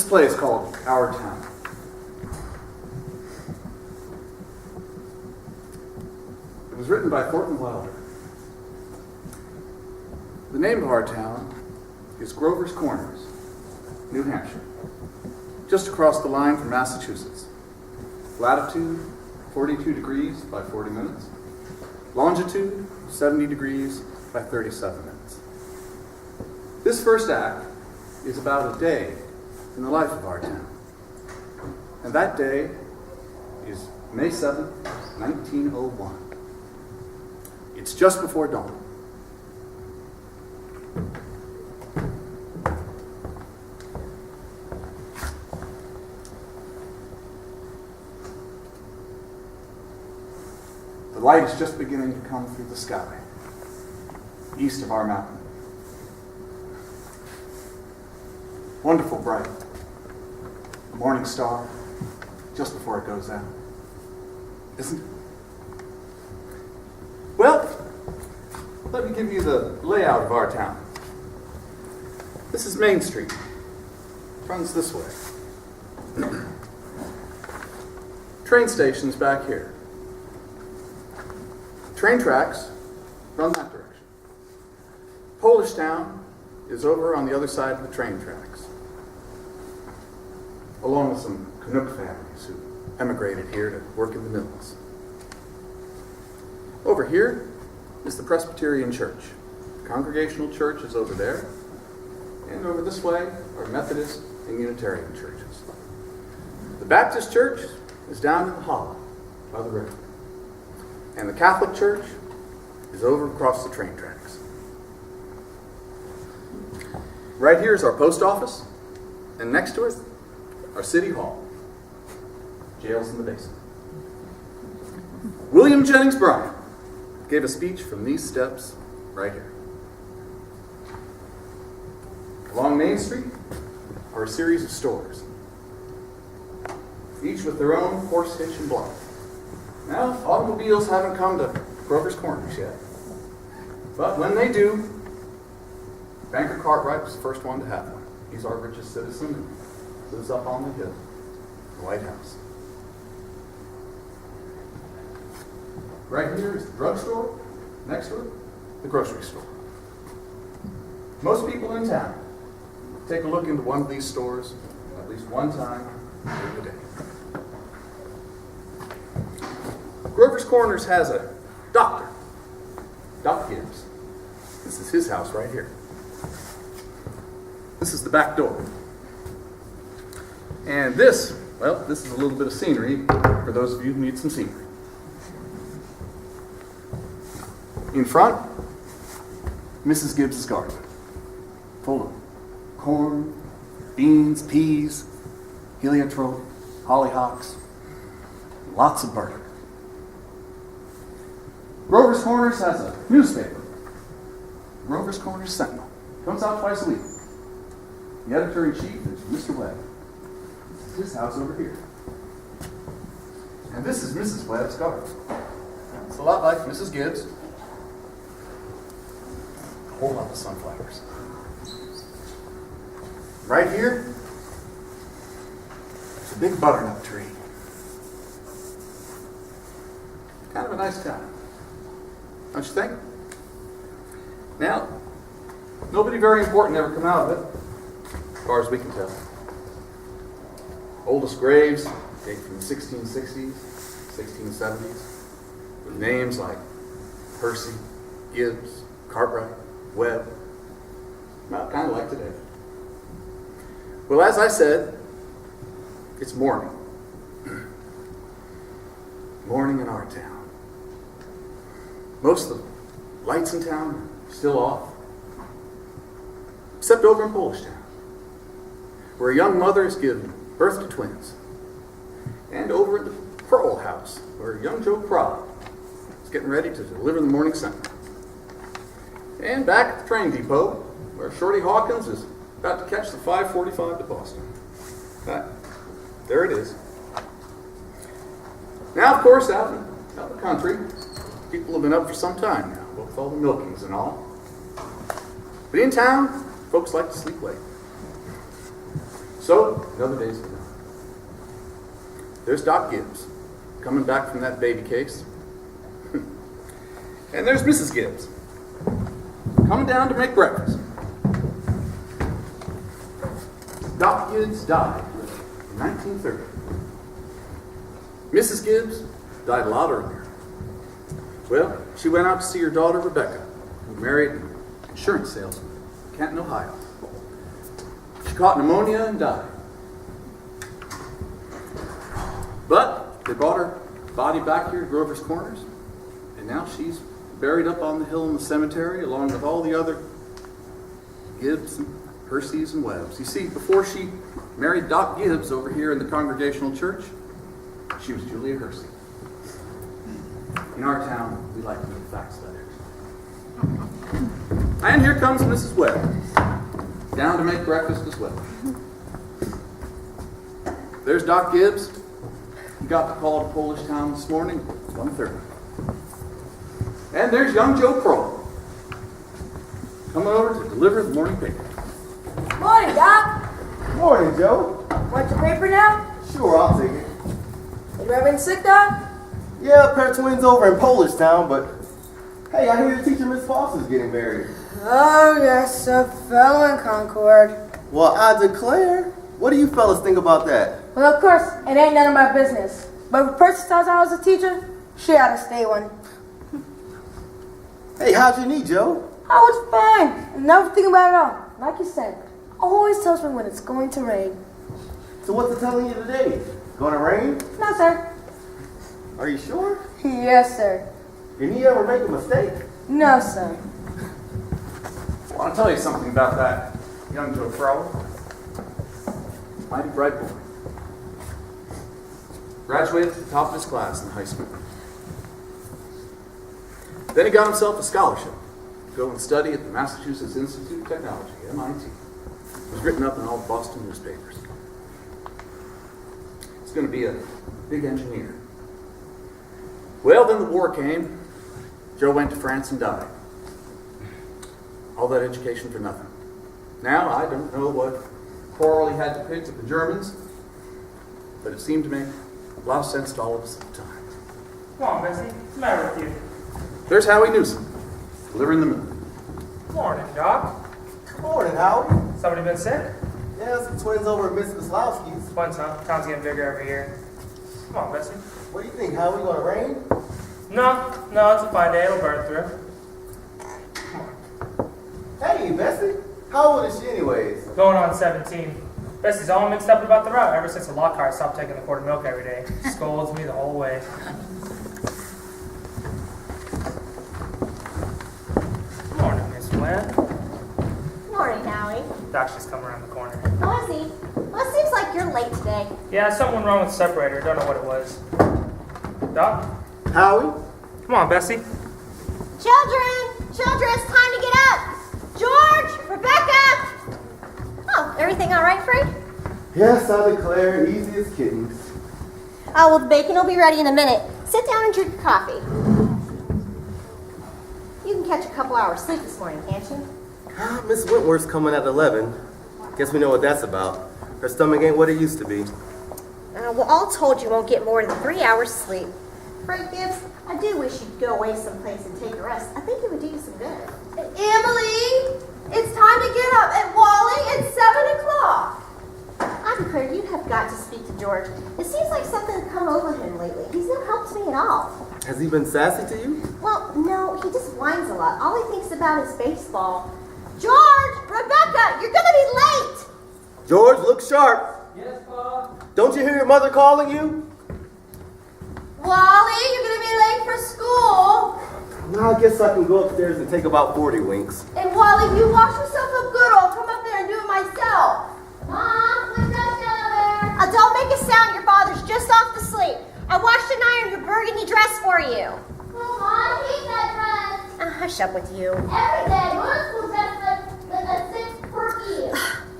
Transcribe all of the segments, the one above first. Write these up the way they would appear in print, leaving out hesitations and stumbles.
This play is called Our Town. It was written by Thornton Wilder. The name of our town is Grover's Corners, New Hampshire, just across the line from Massachusetts. Latitude, 42 degrees by 40 minutes. Longitude, 70 degrees by 37 minutes. This first act is about a day in the life of our town. And that day is May 7th, 1901. It's just before dawn. The light is just beginning to come through the sky, east of our mountain. Wonderful bright. The morning star, just before it goes out. Isn't it? Well, let me give you the layout of our town. This is Main Street. It runs this way. Train station's back here. Train tracks run that direction. Polish Town is over on the other side of the train tracks, along with some Canuck families who emigrated here to work in the mills. Over here is the Presbyterian Church. The Congregational Church is over there, and over this way are Methodist and Unitarian churches. The Baptist Church is down in the hollow by the river. And the Catholic Church is over across the train tracks. Right here is our post office, and next to it, our city hall. Jail's in the basement. William Jennings Bryan gave a speech from these steps right here. Along Main Street are a series of stores, each with their own horse hitch and block. Now, automobiles haven't come to Grover's Corners yet. But when they do, Banker Cartwright was the first one to have one. He's our richest citizen and lives up on the hill, the White House. Right here is the drugstore. Next to it, the grocery store. Most people in town take a look into one of these stores at least one time during the day. Grover's Corners has a doctor, Doc Gibbs. This is his house right here. This is the back door. And this is a little bit of scenery for those of you who need some scenery. In front, Mrs. Gibbs's garden, full of corn, beans, peas, heliotrope, hollyhocks, lots of butter. Grover's Corners has a newspaper, Grover's Corners Sentinel. Comes out twice a week. The editor-in-chief is Mr. Webb. This is his house over here. And this is Mrs. Webb's garden. It's a lot like Mrs. Gibbs. A whole lot of sunflowers. Right here, there's a big butternut tree. Kind of a nice town, don't you think? Now, nobody very important ever come out of it, as far as we can tell. Oldest graves date from the 1660s, 1670s, with names like Percy, Gibbs, Cartwright, Webb. Well, kind of like today. Well, as I said, it's morning. Morning in our town. Most of the lights in town are still off, except over in Polish Town, where a young mother is giving birth to twins, and over at the Pearl House, where young Joe Crowd is getting ready to deliver the morning Sentinel, and back at the train depot, where Shorty Hawkins is about to catch the 5:45 to Boston. There it is. Now, of course, out in the country, people have been up for some time now, with all the milkings and all. But in town, folks like to sleep late. So, another day's gone. There's Doc Gibbs, coming back from that baby case. And there's Mrs. Gibbs, coming down to make breakfast. Doc Gibbs died in 1930. Mrs. Gibbs died a lot earlier. Well, she went out to see her daughter, Rebecca, who married an insurance salesman in Canton, Ohio. She caught pneumonia and died. But they brought her body back here to Grover's Corners, and now she's buried up on the hill in the cemetery along with all the other Gibbs and Herseys and Webbs. You see, before she married Doc Gibbs over here in the Congregational Church, she was Julia Hersey. In our town, we like to know facts about it. And here comes Mrs. Webb, down to make breakfast as well. There's Doc Gibbs. He got the call to Polish Town this morning, 1:30. And there's young Joe Kroll, coming over to deliver the morning paper. Morning, Doc. Morning, Joe. Want your paper now? Sure, I'll take it. Is Reverend sick, Doc? Yeah, a pair of twins over in Polish Town, but hey, I hear the teacher, Miss Foster's getting married. Oh, yes, a fellow in Concord. Well, I declare. What do you fellas think about that? Well, of course, it ain't none of my business. But if a person tells I was a teacher, she ought to stay one. Hey, how'd your knee, Joe? I was fine. And never think about it all. Like you said, always tells me when it's going to rain. So what's it telling you today? Gonna rain? No, sir. Are you sure? Yes, sir. Your knee ever make a mistake? No, sir. I want to tell you something about that young Joe Kroll. Mighty bright boy. Graduated to the top of his class in high school. Then he got himself a scholarship to go and study at the Massachusetts Institute of Technology, MIT. It was written up in all the Boston newspapers. He's going to be a big engineer. Well, then the war came. Joe went to France and died. All that education for nothing. Now, I don't know what quarrel he had to pick with the Germans, but it seemed to make a lot of sense to all of us at the time. Come on, Bessie. What's the matter with you? There's Howie Newsom, delivering the milk. Morning, Doc. Morning, Howie. Somebody been sick? Yeah, some twins over at Miss Maslowski's. Fun, huh? Town's getting bigger every year. Come on, Bessie. What do you think, Howie? Gonna rain? No, it's a fine day. It'll burn through. Come on. Hey, Bessie. How old is she anyways? Going on 17. Bessie's all mixed up about the route ever since the Lockhart stopped taking the quart of milk every day. Scolds me the whole way. Morning, Miss Flynn. Morning, Howie. Doc's just come around the corner. Oh, is he? Well, it seems like you're late today. Yeah, something wrong with the separator. Don't know what it was. Doc? Howie? Come on, Bessie. Children, it's time to get up. George, Rebecca. Oh, everything all right, Frank? Yes, I declare, easy as kittens. Oh, well, the bacon will be ready in a minute. Sit down and drink your coffee. You can catch a couple hours sleep this morning, can't you? Miss Wentworth's coming at 11. Guess we know what that's about. Her stomach ain't what it used to be. Well, all told, you won't get more than 3 hours sleep. Frank Gibbs, I do wish you'd go away someplace and take a rest. I think it would do you some good. Emily, it's time to get up. And Wally, it's 7 o'clock. I declare you have got to speak to George. It seems like something has come over him lately. He's no help to me at all. Has he been sassy to you? Well, no, he just whines a lot. All he thinks about is baseball. George, Rebecca, you're gonna be late. George, look sharp. Yes, Pa. Don't you hear your mother calling you? Wally, you're going to be late for school. Now I guess I can go upstairs and take about 40 winks. And Wally, if you wash yourself up good, I'll come up there and do it myself. Mom, what's up down there? Don't make a sound. Your father's just off to sleep. I washed and ironed your burgundy dress for you. Oh, I hate that dress. Hush up with you. Every day, your school dress like a 6 quirky.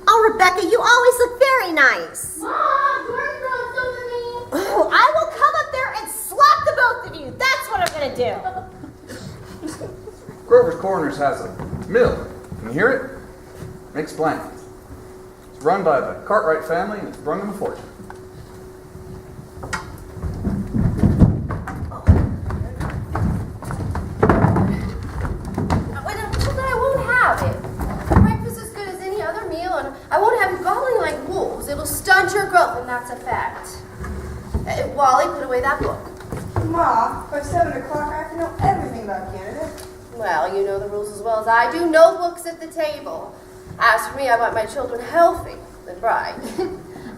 Oh, Rebecca, you always look very nice. Mom, George throws something at me. Oh, I will come up there and slap the both of you. That's what I'm going to do. Grover's Corners has a mill. Can you hear it? Makes blankets. It's run by the Cartwright family, and it's brung them a fortune. I won't have it. Breakfast is good as any other meal, and I won't have you gobbling like wolves. It'll stunt your growth, and that's a fact. Wally, put away that book. Ma, by 7 o'clock I have to know everything about Canada. Well, you know the rules as well as I do. No books at the table. As for me, I want my children healthy and bright.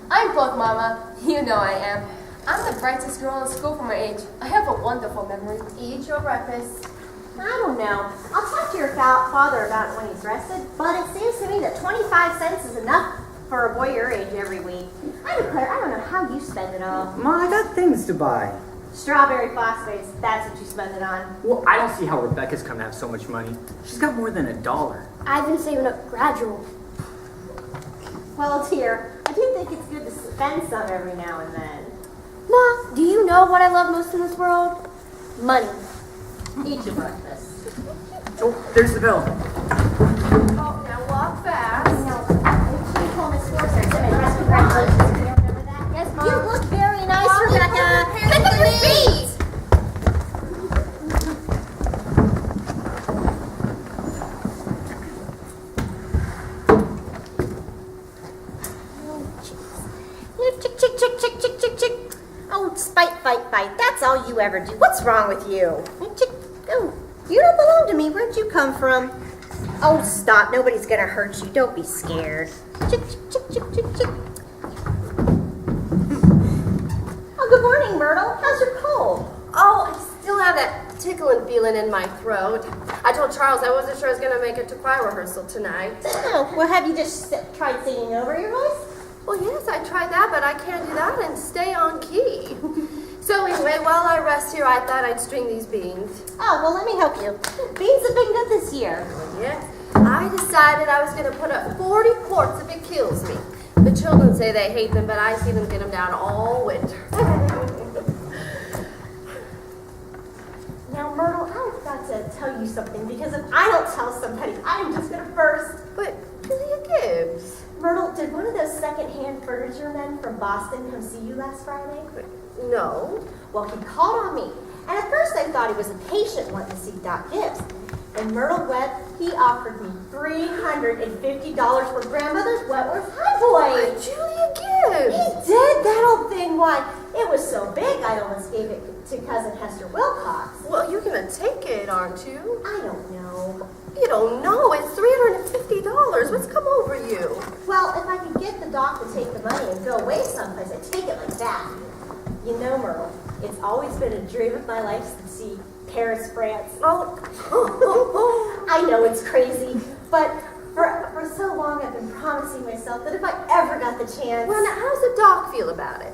I'm both, Mama. You know I am. I'm the brightest girl in school for my age. I have a wonderful memory. Eat your breakfast. I don't know. I'll talk to your father about it when he's rested, but it seems to me that 25 cents is enough for a boy your age every week. I declare, I don't know how you spend it all. Ma, I got things to buy. Strawberry phosphates, that's what you spend it on. Well, I don't see how Rebecca's come to have so much money. She's got more than $1. I've been saving up gradual. Well, dear, I do think it's good to spend some every now and then. Ma, do you know what I love most in this world? Money. Eat your breakfast. Oh, there's the bell. Oh, now walk fast. You told Miss Forster to my best congratulations. Do you remember that? Yes, Mom. You look very nice, Mommy, Rebecca. put your hands on your feet. Chick, chick, chick, chick, chick, chick, chick. Oh, spite, fight, fight. That's all you ever do. What's wrong with you? Chick, oh, you don't belong to me. Where'd you come from? Oh, stop. Nobody's gonna hurt you. Don't be scared. Chick, chick, chick, chick, chick, chick. Oh, good morning, Myrtle. How's your cold? Oh, I still have that tickling feeling in my throat. I told Charles I wasn't sure I was going to make it to choir rehearsal tonight. Oh, well, have you just tried singing over your voice? Well, yes, I tried that, but I can't do that and stay on key. So anyway, while I rest here, I thought I'd string these beans. Oh, well, let me help you. Beans have been good this year. Yes, I decided I was going to put up 40 quarts if it kills me. The children say they hate them, but I see them get them down all winter. Now, Myrtle, I've got to tell you something, because if I don't tell somebody, I'm just going to burst. But Julia Gibbs. Myrtle, did one of those second-hand furniture men from Boston come see you last Friday? No. Well, he called on me, and at first I thought he was a patient wanting to see Doc Gibbs. And Myrtle Webb, he offered me $350 for grandmother's Wentworth Highboy. Julia Gibbs. He did, that old thing. Why, it was so big I almost gave it to cousin Hester Wilcox. Well, you're going to take it, aren't you? I don't know. You don't know. It's $350. What's come over you? Well, if I could get the doc to take the money and go away someplace, I'd take it like that. You know, Myrtle, it's always been a dream of my life to see Paris, France. Oh, I know it's crazy, but for so long I've been promising myself that if I ever got the chance... Well, now, how's the doc feel about it?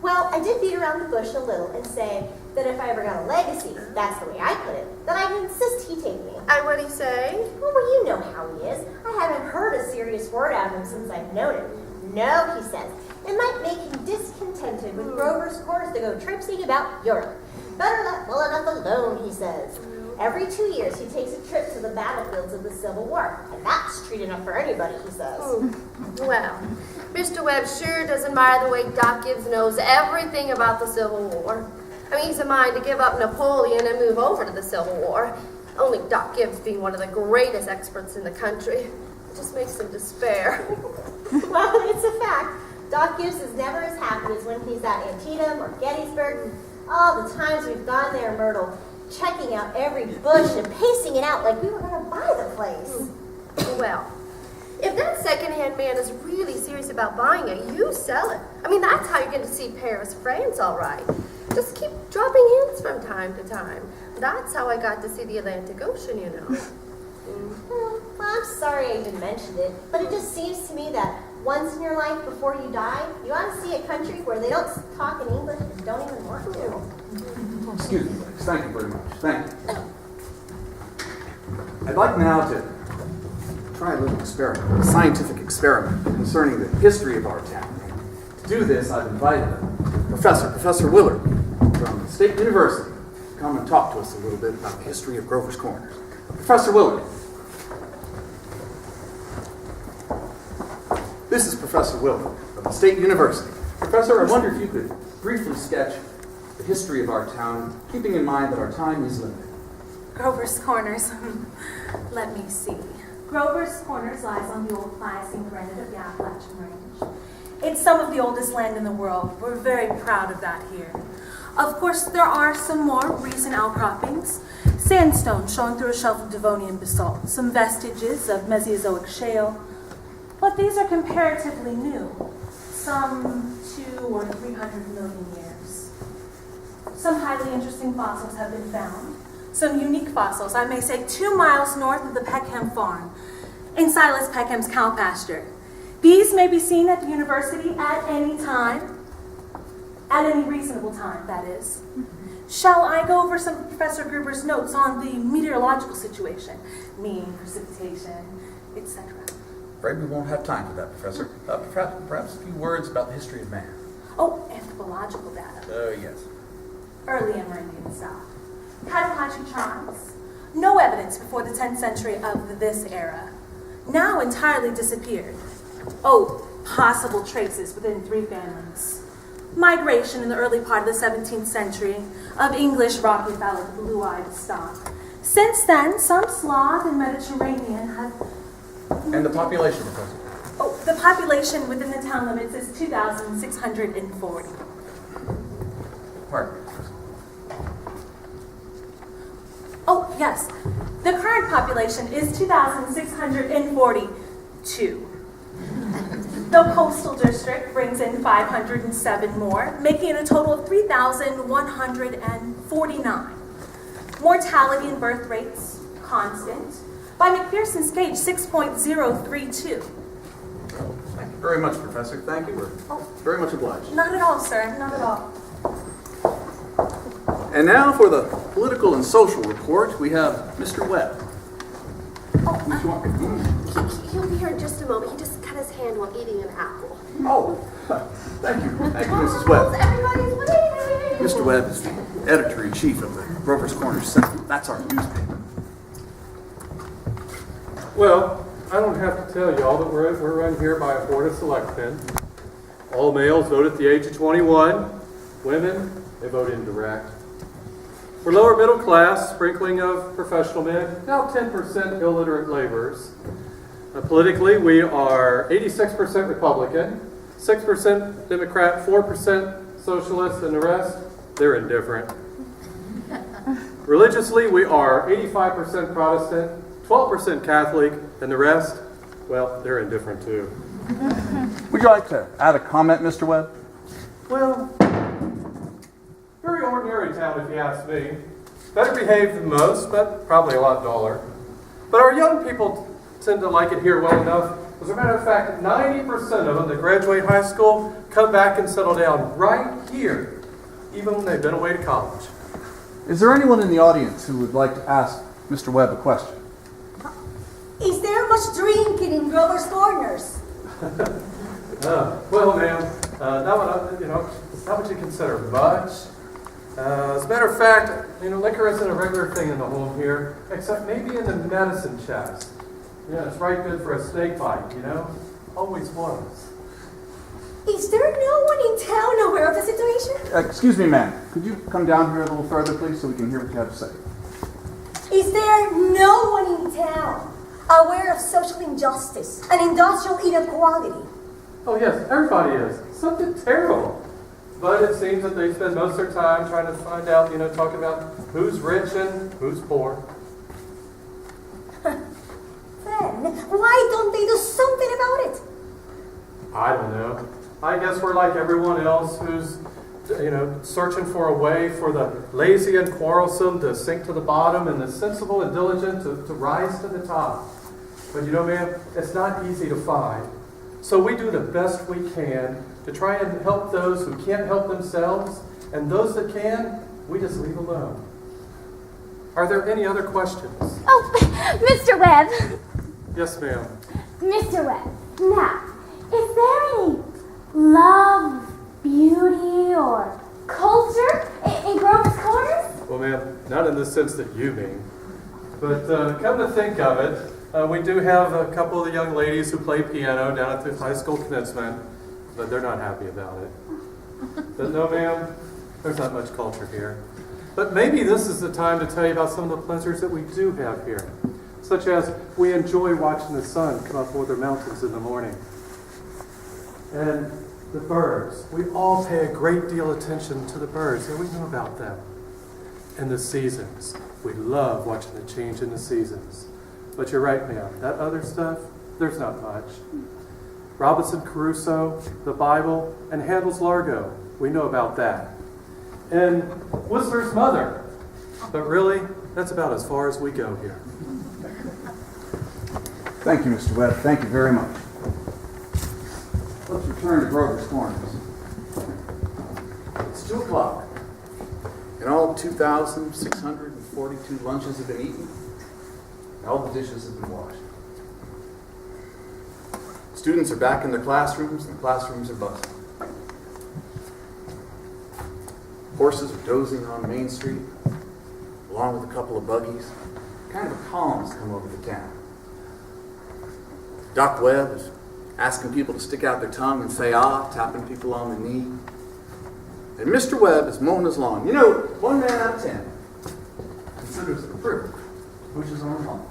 Well, I did beat around the bush a little and say that if I ever got a legacy, that's the way I put it, then I'd insist he take me. And what'd he say? Well, you know how he is. I haven't heard a serious word out of him since I've known him. No, he says, it might make him discontented with Grover's Quarters to go traipsing about Europe. Better let well enough alone, he says. Every 2 years, he takes a trip to the battlefields of the Civil War, and that's treat enough for anybody, he says. Well, Mr. Webb sure does admire the way Doc Gibbs knows everything about the Civil War. I mean, he's a mind to give up Napoleon and move over to the Civil War. Only Doc Gibbs being one of the greatest experts in the country. It just makes him despair. Well, it's a fact. Doc Gibbs is never as happy as when he's at Antietam or Gettysburg. All the times we've gone there, Myrtle, checking out every bush and pacing it out like we were going to buy the place. Well, if that secondhand man is really serious about buying it, you sell it. I mean, that's how you're going to see Paris, France, all right. Just keep dropping hints from time to time. That's how I got to see the Atlantic Ocean, you know. Well, I'm sorry I even mentioned it, but it just seems to me that once in your life before you die, you ought to see a country where they don't talk in English and don't even want to. Excuse me, ladies. Thank you very much. Thank you. I'd like now to try a little experiment, a scientific experiment concerning the history of our town. To do this, I've invited Professor Willard from the State University to come and talk to us a little bit about the history of Grover's Corners. Professor Willard. This is Professor Wilbur of the State University. Professor, I wonder if you could briefly sketch the history of our town, keeping in mind that our time is limited. Grover's Corners. Let me see. Grover's Corners lies on the old Pliocene granite of the Appalachian Range. It's some of the oldest land in the world. We're very proud of that here. Of course, there are some more recent outcroppings. Sandstone showing through a shelf of Devonian basalt, some vestiges of Mesozoic shale, but these are comparatively new, some 200 or 300 million years. Some highly interesting fossils have been found. Some unique fossils, I may say 2 miles north of the Peckham farm, in Silas Peckham's cow pasture. These may be seen at the university at any time, at any reasonable time, that is. Shall I go over some of Professor Gruber's notes on the meteorological situation, mean, precipitation, etc.? Afraid we won't have time for that, Professor. Perhaps a few words about the history of man. Oh, anthropological data. Yes. Early Amerindian style. Cotacachi tribes. No evidence before the 10th century of this era. Now entirely disappeared. Oh, possible traces within 3 families. Migration in the early part of the 17th century of English rocky phallic blue-eyed stock. Since then, some Slav and Mediterranean have... And the population, Professor? Oh, the population within the town limits is 2,640. Pardon me, Professor. Oh, yes. The current population is 2,642. The coastal district brings in 507 more, making it a total of 3,149. Mortality and birth rates, constant. By McPherson's gauge, 6.032. Thank you very much, Professor. Thank you. We're very much obliged. Not at all, sir. Not at all. And now for the political and social report, we have Mr. Webb. He'll be here in just a moment. He just cut his hand while eating an apple. Oh, thank you. Thank you, Mrs. Webb. Everybody's waiting. Mr. Webb is the editor-in-chief of the Grover's Corners Sentinel. That's our newspaper. Well, I don't have to tell y'all that we're run here by a board of selectmen. All males vote at the age of 21. Women, they vote indirect. We're lower middle class, sprinkling of professional men, now 10% illiterate laborers. Politically, we are 86% Republican, 6% Democrat, 4% Socialist, and the rest, they're indifferent. Religiously, we are 85% Protestant, 12% Catholic, and the rest, well, they're indifferent too. Would you like to add a comment, Mr. Webb? Well, very ordinary town if you ask me. Better behaved than most, but probably a lot duller. But our young people tend to like it here well enough. As a matter of fact, 90% of them that graduate high school come back and settle down right here, even when they've been away to college. Is there anyone in the audience who would like to ask Mr. Webb a question? Is there much drinking in Grover's Corners? Well, ma'am, not what you consider much. As a matter of fact, liquor isn't a regular thing in the home here, except maybe in the medicine chest. Yeah, it's right good for a snake bite, Always was. Is there no one in town aware of the situation? Excuse me, ma'am. Could you come down here a little further, please, so we can hear what you have to say? Is there no one in town aware of social injustice and industrial inequality? Oh, yes, everybody is. Something terrible. But it seems that they spend most of their time trying to find out, talking about who's rich and who's poor. Then, why don't they do something about it? I don't know. I guess we're like everyone else who's, searching for a way for the lazy and quarrelsome to sink to the bottom and the sensible and diligent to rise to the top. But ma'am, it's not easy to find. So we do the best we can to try and help those who can't help themselves, and those that can, we just leave alone. Are there any other questions? Oh, Mr. Webb. Yes, ma'am. Mr. Webb, now, is there any love, beauty, or culture in Grover's Corners? Well, ma'am, not in the sense that you mean. But come to think of it, We do have a couple of the young ladies who play piano down at the high school commencement, but they're not happy about it. But no, ma'am, there's not much culture here. But maybe this is the time to tell you about some of the pleasures that we do have here, such as we enjoy watching the sun come up over the mountains in the morning. And the birds. We all pay a great deal of attention to the birds, and we know about them. And the seasons. We love watching the change in the seasons. But you're right, ma'am. That other stuff, there's not much. Robinson Crusoe, the Bible, and Handel's Largo. We know about that. And Whistler's Mother. But really, that's about as far as we go here. Thank you, Mr. Webb. Thank you very much. Let's return to Grover's Corners. It's 2 o'clock. And all 2,642 lunches have been eaten. And all the dishes have been washed. Students are back in their classrooms, and the classrooms are buzzing. Horses are dozing on Main Street, along with a couple of buggies. Kind of a calm's come over the town. Doc Webb is asking people to stick out their tongue and say ah, tapping people on the knee. And Mr. Webb is mowing his lawn. You know, 1 man out of 10 considers it a privilege to push his own lawn.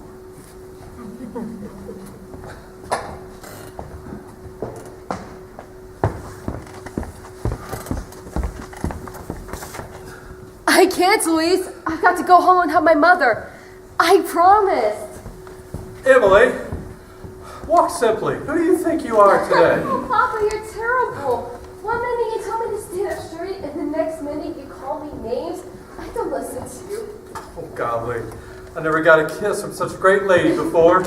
I can't, Louise. I've got to go home and help my mother. I promised. Emily, walk simply. Who do you think you are today? Oh, Papa, you're terrible. 1 minute you tell me to stand up straight, and the next minute you call me names. I don't listen to you. Oh, golly. I never got a kiss from such a great lady before.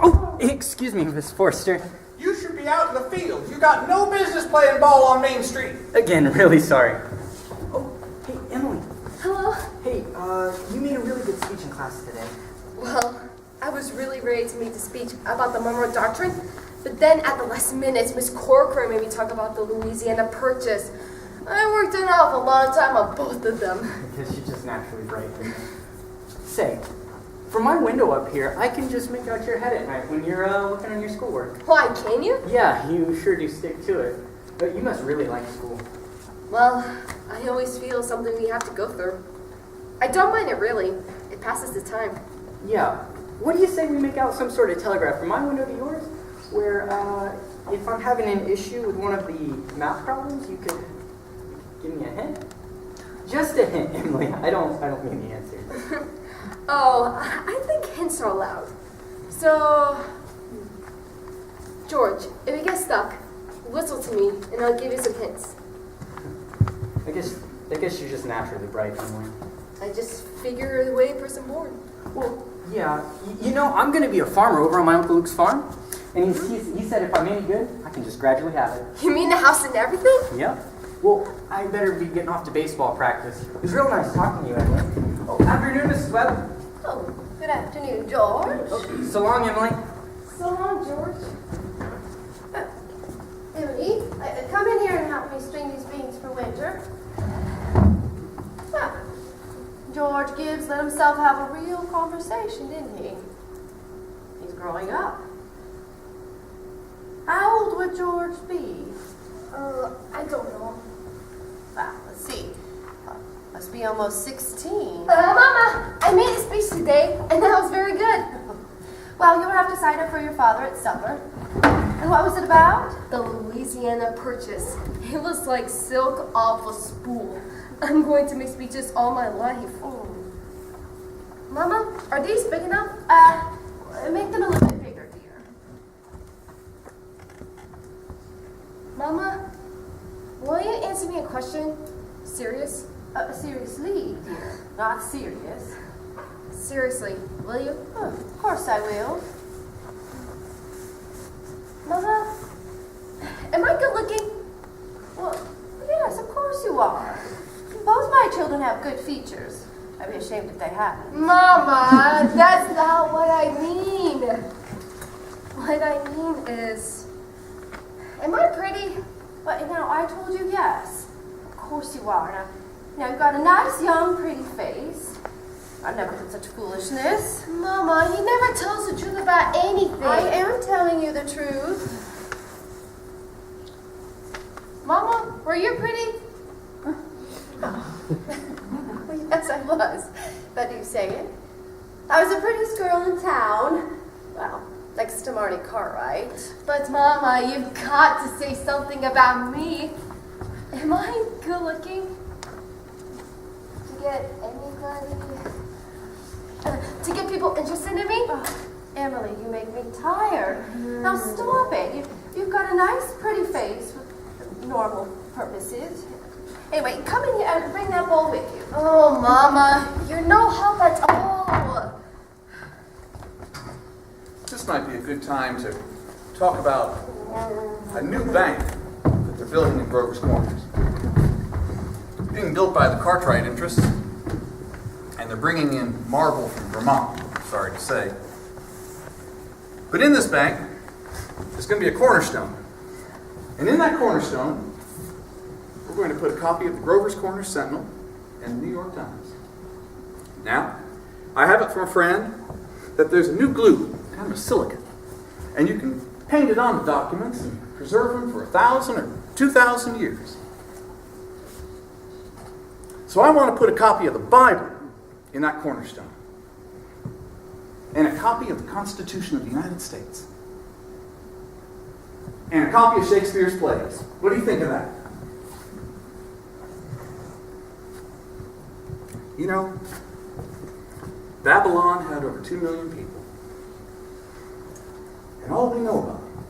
Oh, excuse me, Miss Forster. You should be out in the field. You got no business playing ball on Main Street. Again, really sorry. Oh, hey, Emily. Hello? Hey, you made a really good speech in class today. Well, I was really ready to make the speech about the Monroe Doctrine, but then at the last minute, Miss Corcoran made me talk about the Louisiana Purchase. I worked an awful long time on both of them. Because you're just naturally bright. Say, from my window up here, I can just make out your head at night when you're looking on your schoolwork. Why, can you? Yeah, you sure do stick to it. But you must really like school. Well, I always feel something we have to go through. I don't mind it really. It passes the time. Yeah. What do you say we make out some sort of telegraph from my window to yours? Where, if I'm having an issue with one of the math problems, you could give me a hint? Just a hint, Emily. I don't mean the answer. Oh, I think hints are allowed. So, George, if you get stuck, whistle to me and I'll give you some hints. I guess you're just naturally bright, Emily. I just figure you're the way a person born. Well, yeah. You know, I'm going to be a farmer over on my Uncle Luke's farm. And he said if I'm any good, I can just gradually have it. You mean the house and everything? Yep. Well, I better be getting off to baseball practice. It was real nice talking to you, Emily. Oh, afternoon, Mrs. Webb. Oh, good afternoon, George. Oh, so long, Emily. So long, George. Emily, come in here and help me string these beans for winter. Well, George Gibbs let himself have a real conversation, didn't he? He's growing up. How old would George be? I don't know. Well, let's see. Must be almost 16. Mama, I made a speech today, and that was very good. Well, you'll have to sign up for your father at supper. And what was it about? The Louisiana Purchase. It was like silk off a spool. I'm going to make speeches all my life. Oh. Mama, are these big enough? Make them a little bit bigger, dear. Mama, will you answer me a question? Serious? Seriously, dear. Not serious. Seriously, will you? Oh, of course I will. Mama, am I good looking? Well, yes, of course you are. Both my children have good features. I'd be ashamed if they hadn't. Mama, that's not what I mean. What I mean is, am I pretty? But now I told you yes. Of course you are. Now you've got a nice, young, pretty face. I never did such foolishness. Mama, he never tells the truth about anything. I am telling you the truth. Mama, were you pretty? Yes, I was. But do you say it? I was the prettiest girl in town. Well, next to Marnie Cartwright. But Mama, you've got to say something about me. Am I good looking? To get anybody... to get people interested in me? Emily, you make me tired. Now stop it. You've got a nice, pretty face with normal purposes. Anyway, come in here and bring that bowl with you. Oh, Mama, you're no help at all. This might be a good time to talk about a new bank that they're building in Grover's Corners. Being built by the Cartwright interests, and they're bringing in marble from Vermont, sorry to say. But in this bank, there's going to be a cornerstone. And in that cornerstone, we're going to put a copy of the Grover's Corners Sentinel and the New York Times. Now, I have it from a friend that there's a new glue, kind of a silicate, and you can paint it on the documents and preserve them for 1,000 or 2,000 years. So I want to put a copy of the Bible in that cornerstone, and a copy of the Constitution of the United States, and a copy of Shakespeare's plays. What do you think of that? You know, Babylon had over 2 million people. And all we know about them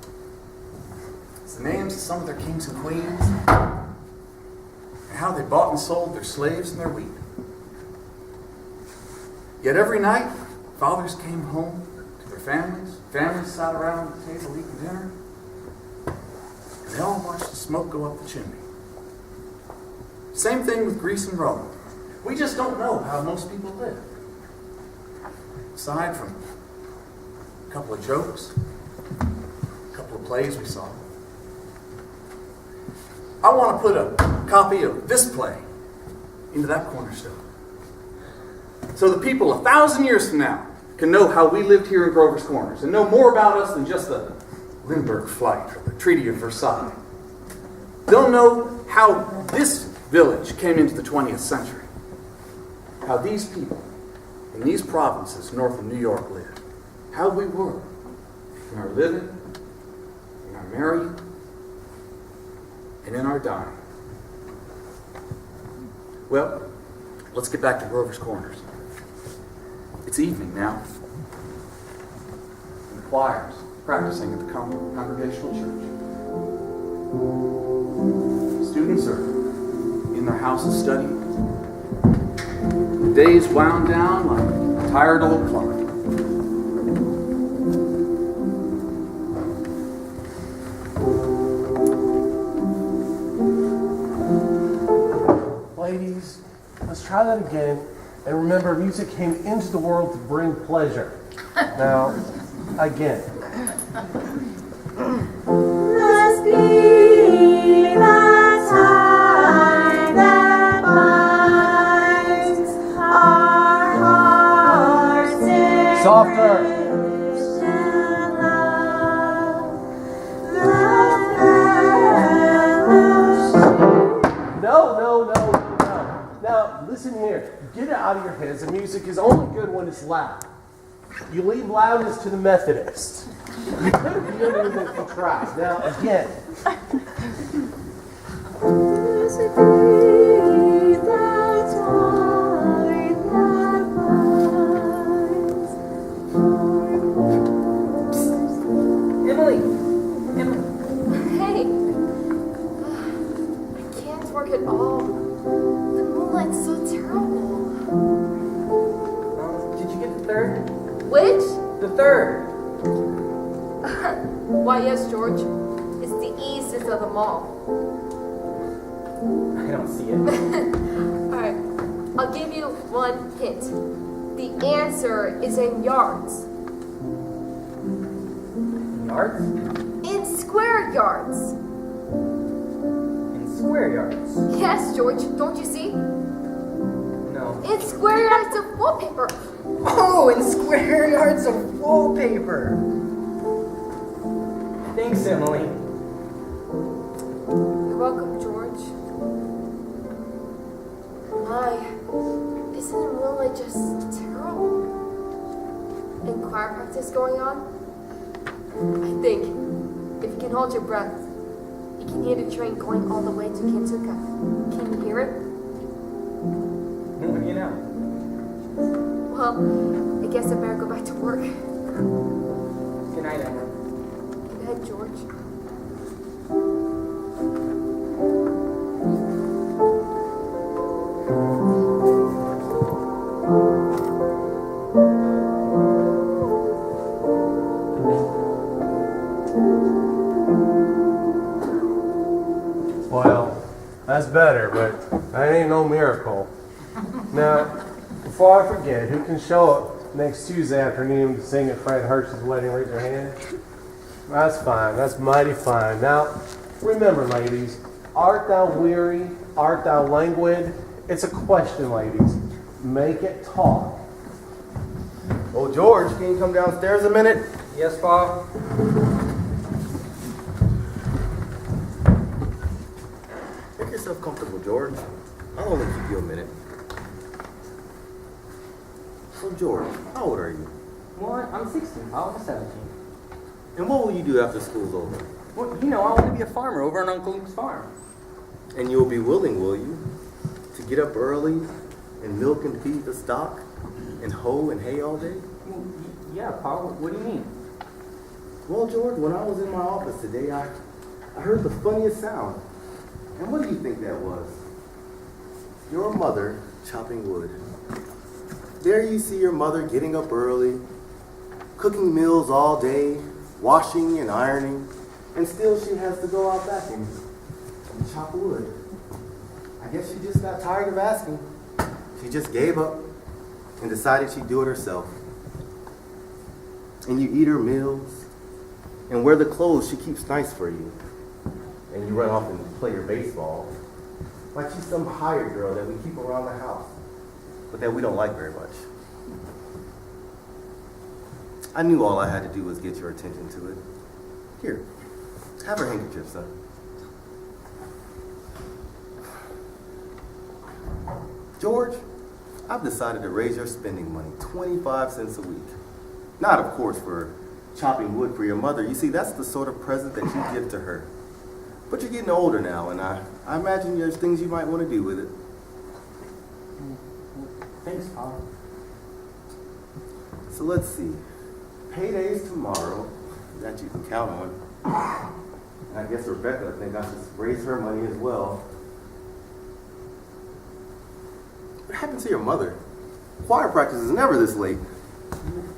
is the names of some of their kings and queens, and how they bought and sold their slaves and their wheat. Yet every night, fathers came home to their families. Families sat around the table eating dinner. And they all watched the smoke go up the chimney. Same thing with Greece and Rome. We just don't know how most people live. Aside from a couple of jokes, a couple of plays we saw. I want to put a copy of this play into that cornerstone. So the people 1,000 years from now can know how we lived here in Grover's Corners and know more about us than just the Lindbergh Flight or the Treaty of Versailles. They'll know how this village came into the 20th century. How these people in these provinces north of New York lived. How we were in our living, in our marrying, and in our dying. Well, let's get back to Grover's Corners. It's evening now. And the choir's practicing at the Congregational Church. Students are in their houses studying. The days wound down like a tired old clock. Ladies, let's try that again. And remember, music came into the world to bring pleasure. Now, again. Must be the tie that binds our hearts in Softer. No. Now, listen here. Get it out of your heads. The music is only good when it's loud. You leave loudness to the Methodists. You could have done anything if you tried. Now, again. Emily! Hey! I can't work at all. The moonlight's so terrible. Did you get the third? Which? The third. Why, yes, George. It's the easiest of them all. I don't see it. Alright, I'll give you one hint. The answer is in yards. Yards? In square yards. In square yards? Yes, George. Don't you see? No. in square yards of wallpaper. Oh, and square yards of wallpaper. Thanks, Emily. You're welcome, George. My, isn't it really just terrible? And choir practice going on? I think if you can hold your breath, you can hear the train going all the way to Kentucky. Can you hear it? What do you know? Well, I guess I better go back to work. Good night, Emily. Good night, George. Well, that's better, but that ain't no miracle. Now, before I forget, who can show up next Tuesday afternoon to sing at Fred Hirsch's wedding? Raise your hand. That's fine. That's mighty fine. Now, remember, ladies, art thou weary? Art thou languid? It's a question, ladies. Make it talk. Oh, George, can you come downstairs a minute? Yes, Bob? Make yourself comfortable, George. I'll only keep you a minute. So, George, how old are you? Well, I'm 16, Paul. I'm 17. And what will you do after school's over? Well, you know, I want to be a farmer over on Uncle Luke's farm. And you'll be willing, will you, to get up early and milk and feed the stock and hoe and hay all day? Well, yeah, Paul. What do you mean? Well, George, when I was in my office today, I heard the funniest sound. And what do you think that was? Your mother chopping wood. There you see your mother getting up early, cooking meals all day, washing and ironing, and still she has to go out back and chop wood. I guess she just got tired of asking. She just gave up and decided she'd do it herself. And you eat her meals and wear the clothes she keeps nice for you. And you run off and play your baseball like she's some hired girl that we keep around the house, but that we don't like very much. I knew all I had to do was get your attention to it. Here, have her handkerchief, son. George, I've decided to raise your spending money 25 cents a week. Not, of course, for chopping wood for your mother. You see, that's the sort of present that you give to her. But you're getting older now, and I imagine there's things you might want to do with it. Thanks, Paul. So let's see. Payday's tomorrow. That you can count on. And I guess Rebecca think I should raise her money as well. What happened to your mother? Choir practice is never this late.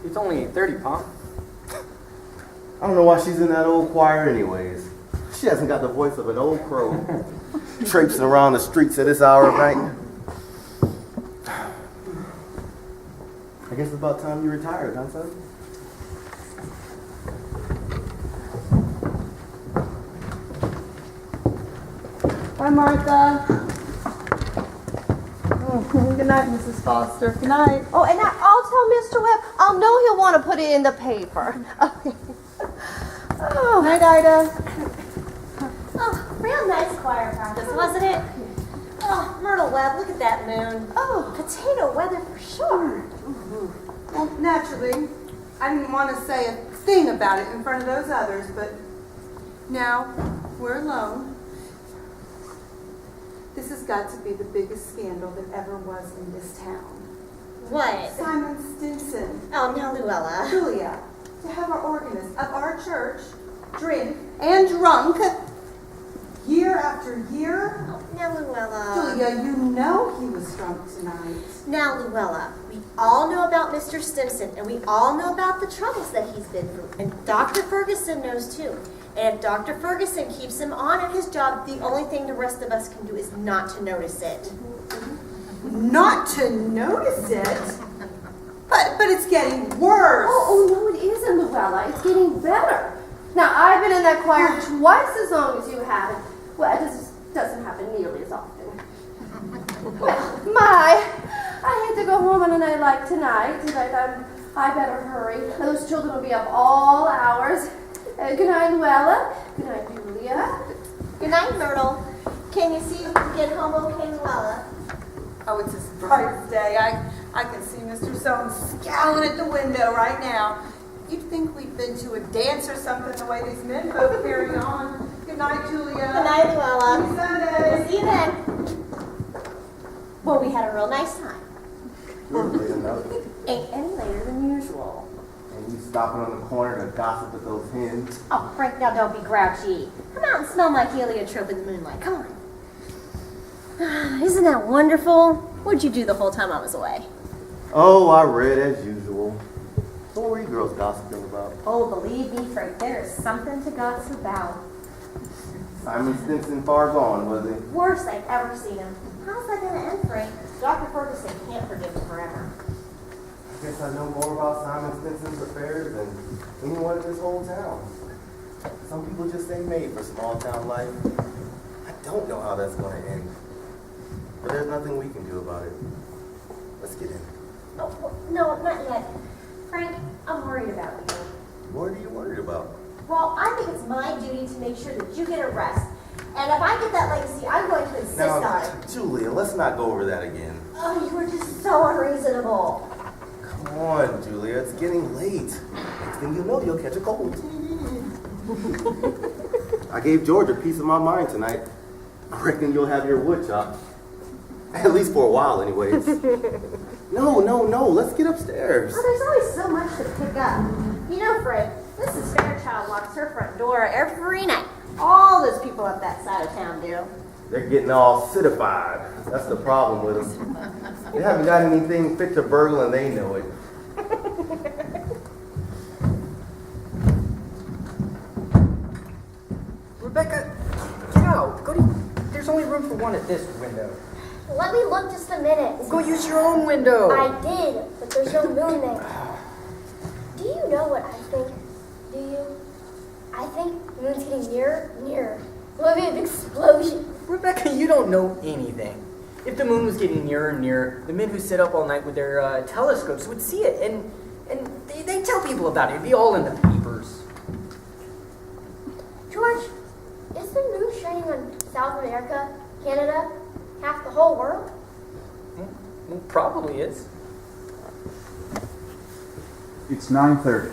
It's only 8:30, Paul. I don't know why she's in that old choir anyways. She hasn't got the voice of an old crow, traipsing around the streets at this hour of night. I guess it's about time you retired, huh, son? Bye, Martha. Good night, Mrs. Foster. Good night. Oh, and I'll tell Mr. Webb. I'll know he'll want to put it in the paper. Okay. Oh. Night, Ida. Oh, real nice choir practice, wasn't it? Oh, Myrtle Webb, look at that moon. Oh, potato weather for sure. Well, naturally, I didn't want to say a thing about it in front of those others, but now we're alone. This has got to be the biggest scandal that ever was in this town. What? Simon Stinson. Oh, now Luella. Julia, to have our organist of our church drink and drunk year after year. Oh, now Luella. Julia, you know he was drunk tonight. Now Luella, we all know about Mr. Stimson, and we all know about the troubles that he's been through. And Dr. Ferguson knows too. And if Dr. Ferguson keeps him on at his job, the only thing the rest of us can do is not to notice it. Not to notice it? But it's getting worse. Oh, no, it isn't, Luella. It's getting better. Now, I've been in that choir twice as long as you have. Well, it just doesn't happen nearly as often. Well, I on a night like tonight, I better hurry. Those children will be up all hours. Good night, Luella. Good night, Julia. Good night, Myrtle. Can you see if you can get home okay, Luella? Oh, it's as bright as day. I can see Mr. Soames scowling at the window right now. You'd think we'd been to a dance or something the way these men both carry on. Good night, Julia. Good night, Luella. Happy Sunday. We'll see you then. Well, we had a real nice time. You're late enough. Ain't any later than usual. And you stopping on the corner to gossip with those hens. Oh, Frank, now don't be grouchy. Come out and smell my heliotrope in the moonlight. Come on. Isn't that wonderful? What'd you do the whole time I was away? Oh, I read as usual. So what were you girls gossiping about? Oh, believe me, Frank, there's something to gossip about. Simon Stinson far gone, was he? Worst I've ever seen him. How's that gonna end, Frank? Dr. Ferguson can't forgive him forever. I guess I know more about Simon Stinson's affairs than anyone in this whole town. Some people just ain't made for small town life. I don't know how that's gonna end. But there's nothing we can do about it. Let's get in. Oh, no, not yet. Frank, I'm worried about you. What are you worried about? Well, I think it's my duty to make sure that you get a rest. And if I get that legacy, I'm going to insist on it. Julia, let's not go over that again. Oh, you are just so unreasonable. Come on, Julia, it's getting late. Next thing you know, you'll catch a cold. I gave George a piece of my mind tonight. I reckon you'll have your wood chopped. At least for a while, anyways. No, let's get upstairs. Well, there's always so much to pick up. You know, Frank, Mrs. Fairchild locks her front door every night. All those people up that side of town do. They're getting all citified. That's the problem with them. They haven't got anything fit to burgle and they know it. Rebecca, get out. There's only room for one at this window. Let me look just a minute. Well, go use your own window. I did, but there's no moon there. Do you know what I think? Do you? I think the moon's getting nearer and nearer. There'll be an explosion. Rebecca, you don't know anything. If the moon was getting nearer and nearer, the men who sit up all night with their telescopes would see it, and they tell people about it. It'd be all in the papers. George, is the moon shining on South America, Canada, half the whole world? It probably is. It's 9:30.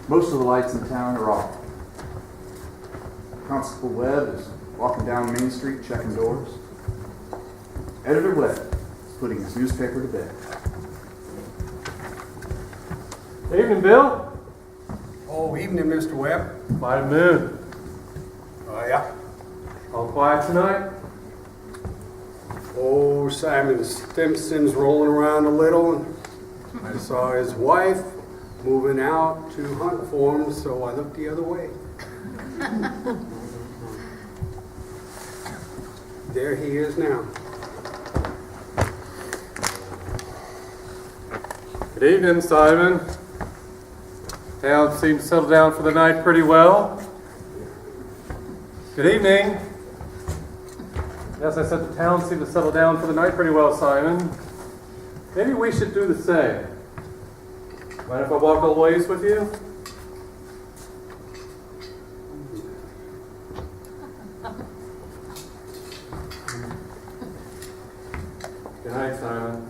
Most of the lights in town are off. Constable Webb is walking down Main Street checking doors. Editor Webb is putting his newspaper to bed. Evening, Bill. Oh, evening, Mr. Webb. By the moon. Oh, yeah. All quiet tonight? Oh, Simon Stimson's rolling around a little, and I saw his wife moving out to hunt for him, so I looked the other way. There he is now. Good evening, Simon. Town seems to settle down for the night pretty well. Good evening. Yes, I said the town seemed to settle down for the night pretty well, Simon. Maybe we should do the same. Mind if I walk a little ways with you? Good night, Simon.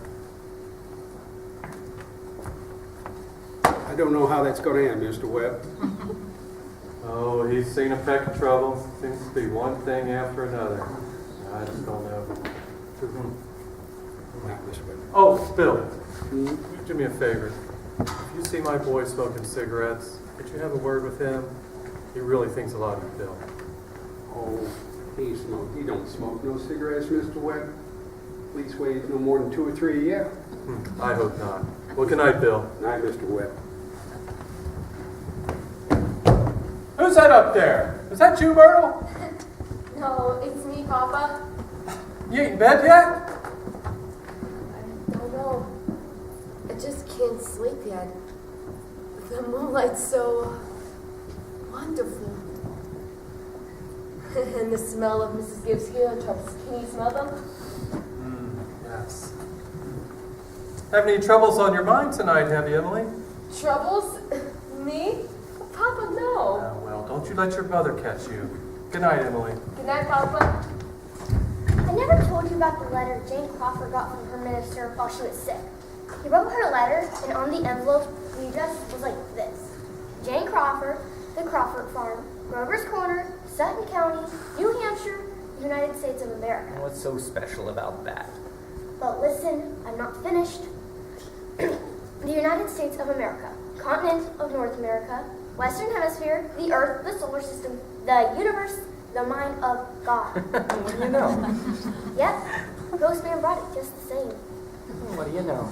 I don't know how that's going to end, Mr. Webb. Oh, he's seen a peck of trouble. Seems to be one thing after another. I just don't know. Oh, Bill, you do me a favor. If you see my boy smoking cigarettes, could you have a word with him? He really thinks a lot of you, Bill. Oh, he don't smoke no cigarettes, Mr. Webb. Leastways no more than 2 or 3 a year. I hope not. Well, good night, Bill. Night, Mr. Webb. Who's that up there? Is that you, Myrtle? No, it's me, Papa. You ain't in bed yet? I don't know. I just can't sleep yet. The moonlight's so wonderful. And the smell of Mrs. Gibbs' heliotropes. Can you smell them? Yes. Have any troubles on your mind tonight, have you, Emily? Troubles? Me? Papa, no. Oh, well, don't you let your mother catch you. Good night, Emily. Good night, Papa. I never told you about the letter Jane Crawford got from her minister while she was sick. He wrote her a letter, and on the envelope, the address was like this. Jane Crawford, The Crawford Farm, Grover's Corner, Sutton County, New Hampshire, United States of America. What's so special about that? But listen, I'm not finished. The United States of America, continent of North America, Western Hemisphere, the Earth, the solar system, the universe, the mind of God. What do you know? Yep, Postman brought it just the same. What do you know?